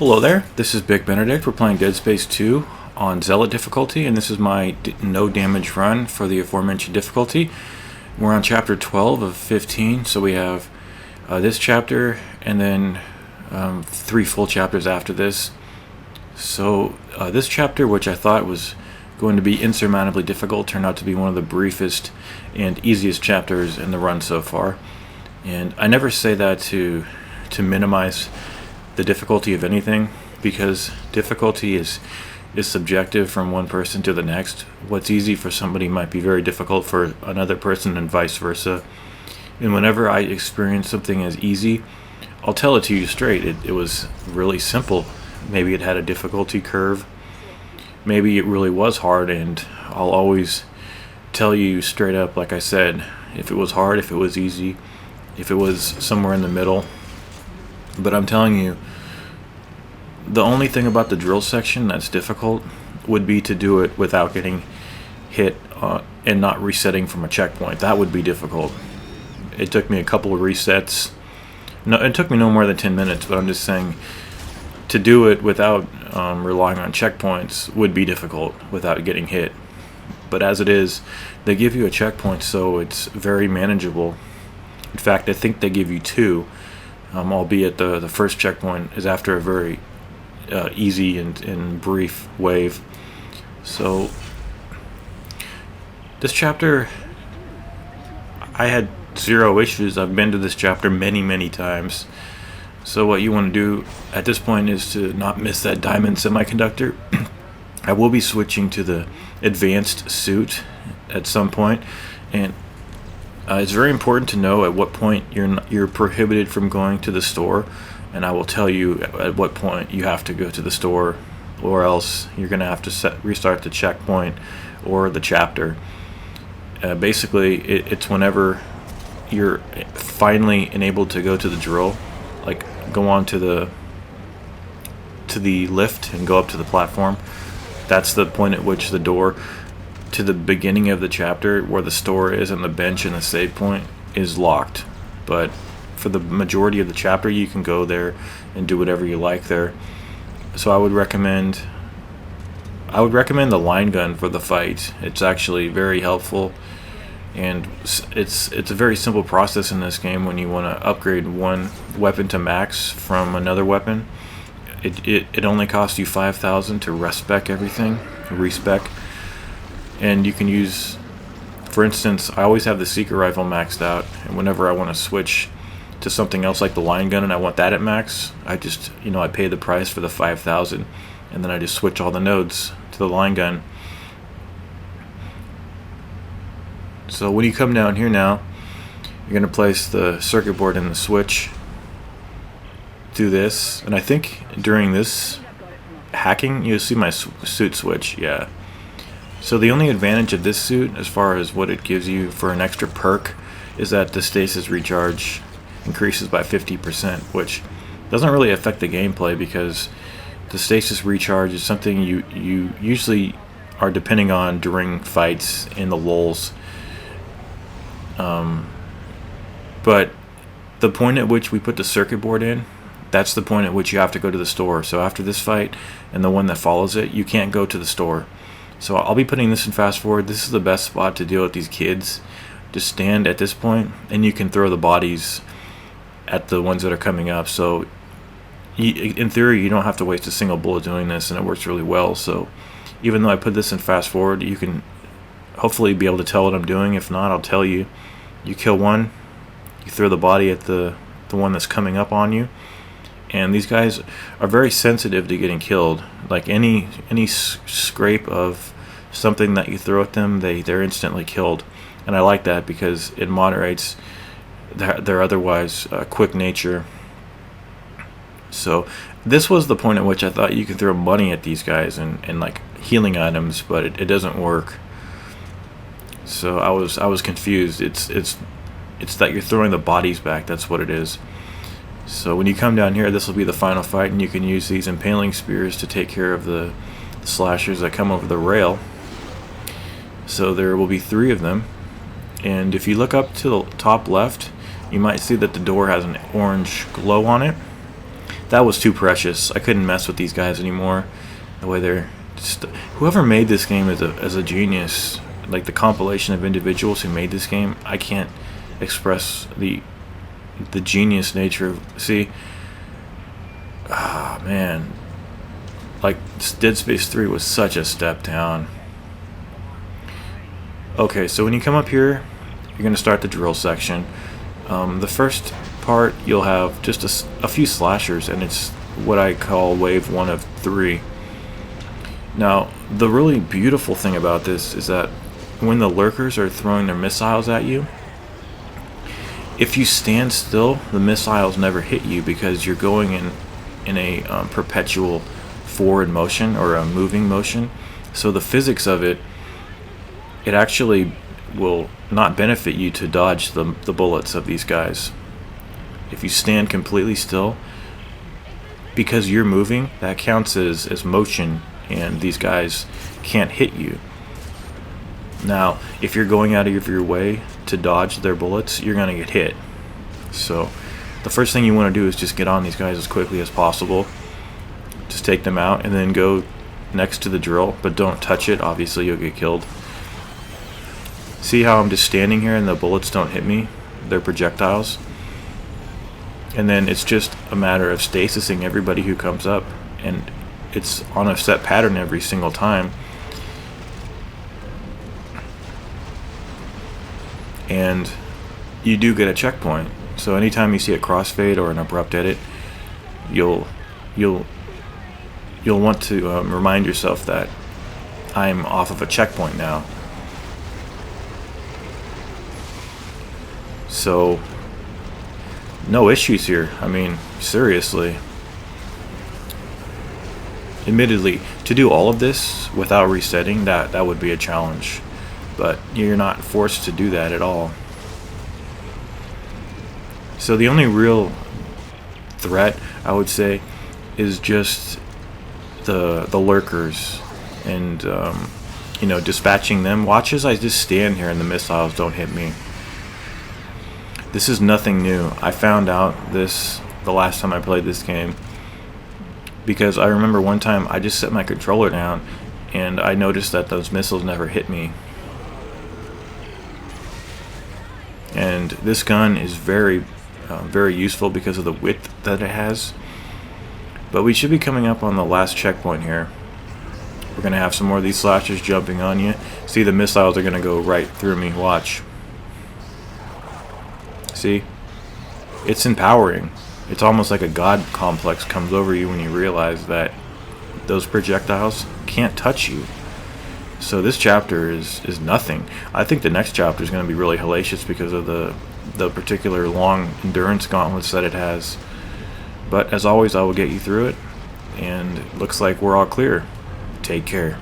Hello there, this is Big Benedict. We're playing Dead Space 2 on Zealot difficulty, and this is my no damage run for the aforementioned difficulty. We're on chapter 12 of 15, so we have this chapter and then 3 full chapters after this. So this chapter, which I thought was going to be insurmountably difficult, turned out to be one of the briefest and easiest chapters in the run so far. And I never say that to minimize the difficulty of anything, because difficulty is subjective from one person to the next. What's easy for somebody might be very difficult for another person, and vice versa. And whenever I experience something as easy, I'll tell it to you straight. It was really simple. Maybe it had a difficulty curve. Maybe it really was hard, and I'll always tell you straight up, like I said, if it was hard, if it was easy, if it was somewhere in the middle. But I'm telling you, the only thing about the drill section that's difficult would be to do it without getting hit and not resetting from a checkpoint. That would be difficult. It took me a couple of resets. No, it took me no more than 10 minutes, but I'm just saying to do it without relying on checkpoints would be difficult without getting hit. But as it is, they give you a checkpoint, so it's very manageable. In fact, I think they give you 2. Albeit the first checkpoint is after a very easy and brief wave. So this chapter, I had 0 issues. I've been to this chapter many times. So what you want to do at this point is to not miss that diamond semiconductor. I will be switching to the advanced suit at some point, and it's very important to know at what point you're prohibited from going to the store, and I will tell you at what point you have to go to the store, or else you're going to have to restart the checkpoint or the chapter. Basically, it's whenever you're finally enabled to go to the drill, like go on to the lift and go up to the platform. That's the point at which the door to the beginning of the chapter, where the store is and the bench and the save point, is locked. But for the majority of the chapter, you can go there and do whatever you like there. So I would recommend the line gun for the fight. It's actually very helpful, and it's a very simple process in this game. When you want to upgrade one weapon to max from another weapon, it only costs you 5,000 to respec everything, respec. And you can use, for instance, I always have the seeker rifle maxed out, and whenever I want to switch to something else like the line gun and I want that at max, I just, I pay the price for the 5,000, and then I just switch all the nodes to the line gun. So when you come down here now, you're going to place the circuit board in the switch. Do this, and I think during this hacking, you'll see my suit switch, yeah. So the only advantage of this suit, as far as what it gives you for an extra perk, is that the stasis recharge increases by 50%, which doesn't really affect the gameplay, because the stasis recharge is something you usually are depending on during fights in the lulls. But the point at which we put the circuit board in, that's the point at which you have to go to the store. So after this fight and the one that follows it, you can't go to the store. So I'll be putting this in fast forward. This is the best spot to deal with these kids. Just stand at this point, and you can throw the bodies at the ones that are coming up. So in theory, you don't have to waste a single bullet doing this, and it works really well. So even though I put this in fast forward, you can hopefully be able to tell what I'm doing. If not, I'll tell you. You kill one, you throw the body at the one that's coming up on you. And these guys are very sensitive to getting killed. Like any scrape of something that you throw at them, they're instantly killed. And I like that, because it moderates their otherwise quick nature. So this was the point at which I thought you could throw money at these guys and like healing items, but it doesn't work. So I was confused. It's that you're throwing the bodies back. That's what it is. So when you come down here, this will be the final fight, and you can use these impaling spears to take care of the slashers that come over the rail. So there will be 3 of them, and if you look up to the top left, you might see that the door has an orange glow on it. that was too precious. I couldn't mess with these guys anymore. The way they're just, whoever made this game is a genius. Like the compilation of individuals who made this game, I can't express the genius nature of. See, man, like Dead Space 3 was such a step down. Okay, so when you come up here, you're going to start the drill section. The first part, you'll have just a few slashers, and it's what I call wave 1 of 3. Now, the really beautiful thing about this is that when the lurkers are throwing their missiles at you, if you stand still, the missiles never hit you because you're going in a perpetual forward motion or a moving motion. So the physics of it actually will not benefit you to dodge the bullets of these guys. If you stand completely still, because you're moving, that counts as motion, and these guys can't hit you. Now, if you're going out of your way to dodge their bullets, you're going to get hit. So the first thing you want to do is just get on these guys as quickly as possible. Just take them out and then go next to the drill, but don't touch it. Obviously, you'll get killed. See how I'm just standing here and the bullets don't hit me? They're projectiles. And then it's just a matter of stasising everybody who comes up, and it's on a set pattern every single time. And you do get a checkpoint. So anytime you see a crossfade or an abrupt edit, you'll want to remind yourself that I'm off of a checkpoint now. So no issues here. I mean, seriously. Admittedly, to do all of this without resetting, that would be a challenge. But you're not forced to do that at all. So the only real threat, I would say, is just the lurkers and dispatching them. Watch as I just stand here and the missiles don't hit me. This is nothing new. I found out this the last time I played this game, because I remember one time I just set my controller down and I noticed that those missiles never hit me. And this gun is very useful because of the width that it has. But we should be coming up on the last checkpoint here. We're going to have some more of these slashers jumping on you. See, the missiles are going to go right through me. Watch. See? It's empowering. It's almost like a god complex comes over you when you realize that those projectiles can't touch you. So this chapter is nothing. I think the next chapter is going to be really hellacious because of the particular long endurance gauntlets that it has. But as always, I will get you through it. And it looks like we're all clear. Take care.